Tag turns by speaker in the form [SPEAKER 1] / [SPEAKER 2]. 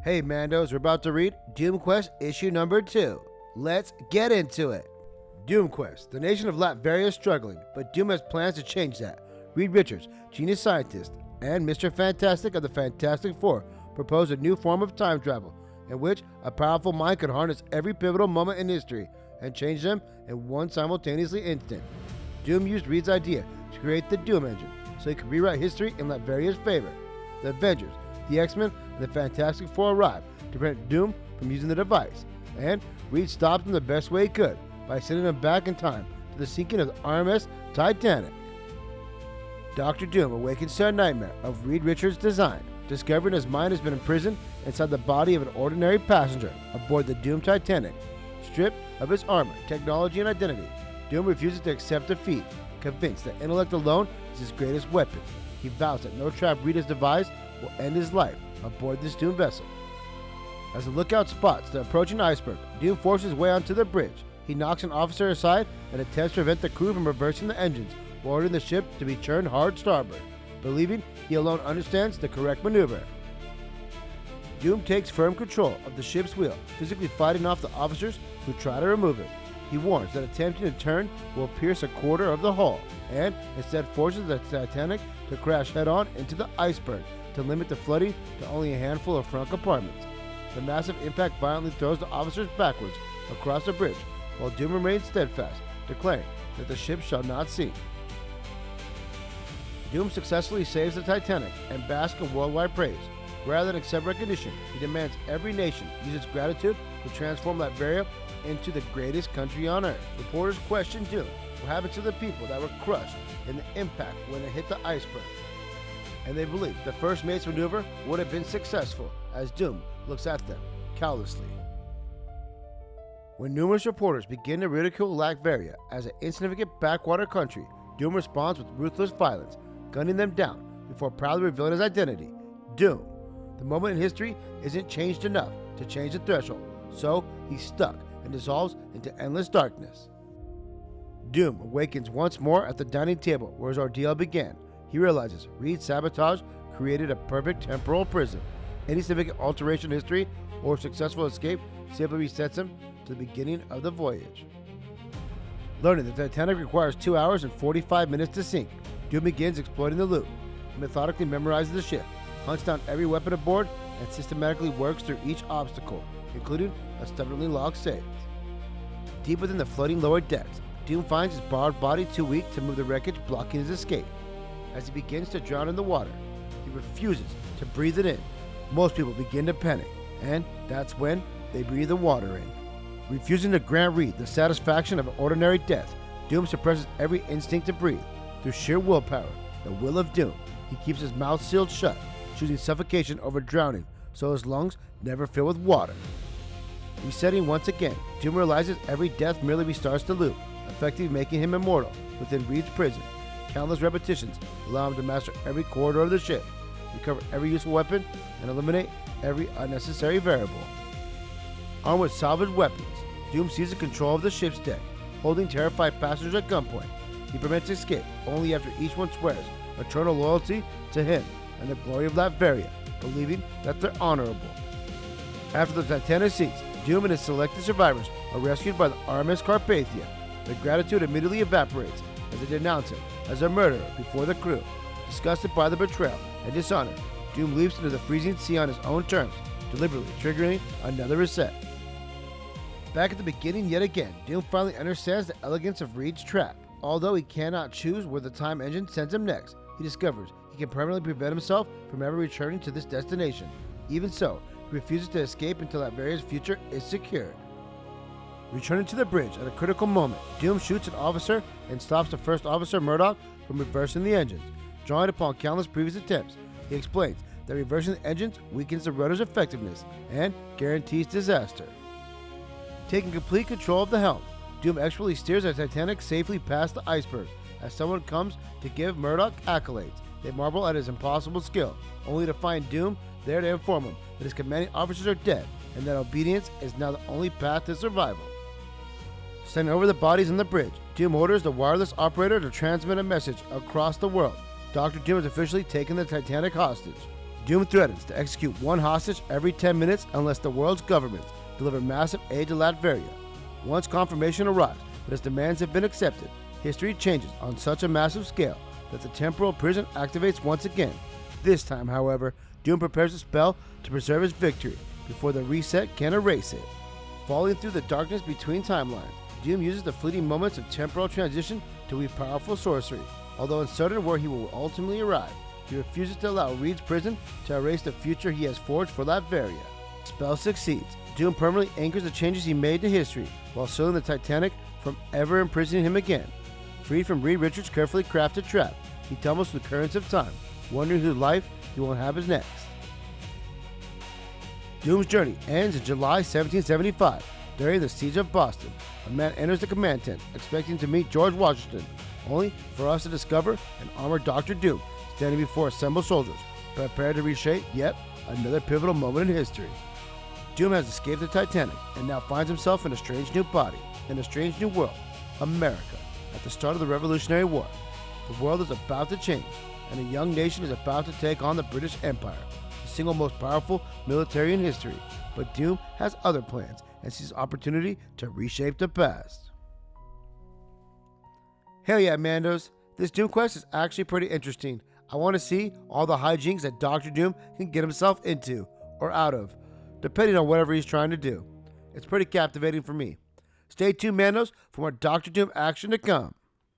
[SPEAKER 1] Hey Mandos, we're about to read Doomquest issue number 2. Let's get into it. Doomquest, the nation of Latveria is struggling, but Doom has plans to change that. Reed Richards, genius scientist, and Mr. Fantastic of the Fantastic Four propose a new form of time travel, in which a powerful mind could harness every pivotal moment in history and change them in one simultaneously instant. Doom used Reed's idea to create the Doom engine, so he could rewrite history in Latveria's favor. The Avengers, the X-Men, and the Fantastic Four arrive to prevent Doom from using the device, and Reed stopped them the best way he could by sending them back in time to the sinking of the RMS Titanic. Dr. Doom awakens to a nightmare of Reed Richards' design, discovering his mind has been imprisoned inside the body of an ordinary passenger aboard the Doom Titanic. Stripped of his armor, technology, and identity, Doom refuses to accept defeat, convinced that intellect alone is his greatest weapon. He vows that no trap Reed has devised will end his life aboard this Doom vessel. As the lookout spots the approaching iceberg, Doom forces his way onto the bridge. He knocks an officer aside and attempts to prevent the crew from reversing the engines, while ordering the ship to be turned hard starboard, believing he alone understands the correct maneuver. Doom takes firm control of the ship's wheel, physically fighting off the officers who try to remove it. He warns that attempting to turn will pierce a quarter of the hull, and instead forces the Titanic to crash head-on into the iceberg to limit the flooding to only a handful of front compartments. The massive impact violently throws the officers backwards across the bridge, while Doom remains steadfast, declaring that the ship shall not sink. Doom successfully saves the Titanic and basks in worldwide praise. Rather than accept recognition, he demands every nation use its gratitude to transform Latveria into the greatest country on earth. Reporters question Doom what happened to the people that were crushed in the impact when it hit the iceberg, and they believe the first mate's maneuver would have been successful, as Doom looks at them callously. When numerous reporters begin to ridicule Latveria as an insignificant backwater country, Doom responds with ruthless violence, gunning them down before proudly revealing his identity, Doom. The moment in history isn't changed enough to change the threshold, so he's stuck and dissolves into endless darkness. Doom awakens once more at the dining table where his ordeal began. He realizes Reed's sabotage created a perfect temporal prison. Any significant alteration in history or successful escape simply resets him to the beginning of the voyage. Learning the Titanic requires 2 hours and 45 minutes to sink, Doom begins exploiting the loot. He methodically memorizes the ship, hunts down every weapon aboard, and systematically works through each obstacle, including a stubbornly locked safe. Deep within the floating lower decks, Doom finds his borrowed body too weak to move the wreckage, blocking his escape. As he begins to drown in the water, he refuses to breathe it in. Most people begin to panic, and that's when they breathe the water in. Refusing to grant Reed the satisfaction of an ordinary death, Doom suppresses every instinct to breathe. Through sheer willpower, the will of Doom, he keeps his mouth sealed shut, choosing suffocation over drowning so his lungs never fill with water. Resetting once again, Doom realizes every death merely restarts the loop, effectively making him immortal within Reed's prison. Countless repetitions allow him to master every corridor of the ship, recover every useful weapon, and eliminate every unnecessary variable. Armed with salvaged weapons, Doom seizes control of the ship's deck, holding terrified passengers at gunpoint. He prevents escape only after each one swears eternal loyalty to him and the glory of Latveria, believing that they're honorable. After the Titanic sinks, Doom and his selected survivors are rescued by the RMS Carpathia. Their gratitude immediately evaporates as they denounce him as a murderer before the crew. Disgusted by the betrayal and dishonor, Doom leaps into the freezing sea on his own terms, deliberately triggering another reset. Back at the beginning yet again, Doom finally understands the elegance of Reed's trap. Although he cannot choose where the time engine sends him next, he discovers he can permanently prevent himself from ever returning to this destination. Even so, he refuses to escape until Latveria's future is secured. Returning to the bridge at a critical moment, Doom shoots an officer and stops the first officer, Murdoch, from reversing the engines. Drawing upon countless previous attempts, he explains that reversing the engines weakens the rudder's effectiveness and guarantees disaster. Taking complete control of the helm, Doom expertly steers the Titanic safely past the iceberg. As someone comes to give Murdoch accolades, they marvel at his impossible skill, only to find Doom there to inform him that his commanding officers are dead and that obedience is now the only path to survival. Standing over the bodies on the bridge, Doom orders the wireless operator to transmit a message across the world. Dr. Doom has officially taken the Titanic hostage. Doom threatens to execute one hostage every 10 minutes unless the world's governments deliver massive aid to Latveria. Once confirmation arrives that his demands have been accepted, history changes on such a massive scale that the temporal prison activates once again. This time, however, Doom prepares a spell to preserve his victory before the reset can erase it. Falling through the darkness between timelines, Doom uses the fleeting moments of temporal transition to weave powerful sorcery. Although uncertain where he will ultimately arrive, he refuses to allow Reed's prison to erase the future he has forged for Latveria. Spell succeeds. Doom permanently anchors the changes he made to history while sealing the Titanic from ever imprisoning him again. Freed from Reed Richards' carefully crafted trap, he tumbles through the currents of time, wondering whose life he will inhabit next. Doom's journey ends in July 1775. During the Siege of Boston, a man enters the command tent expecting to meet George Washington, only for us to discover an armored Dr. Doom standing before assembled soldiers, prepared to reshape yet another pivotal moment in history. Doom has escaped the Titanic and now finds himself in a strange new body, in a strange new world, America, at the start of the Revolutionary War. The world is about to change, and a young nation is about to take on the British Empire, the single most powerful military in history. But Doom has other plans and sees opportunity to reshape the past. Hell yeah, Mandos! This Doomquest is actually pretty interesting. I want to see all the hijinks that Dr. Doom can get himself into, or out of, depending on whatever he's trying to do. It's pretty captivating for me. Stay tuned, Mandos, for more Dr. Doom action to come.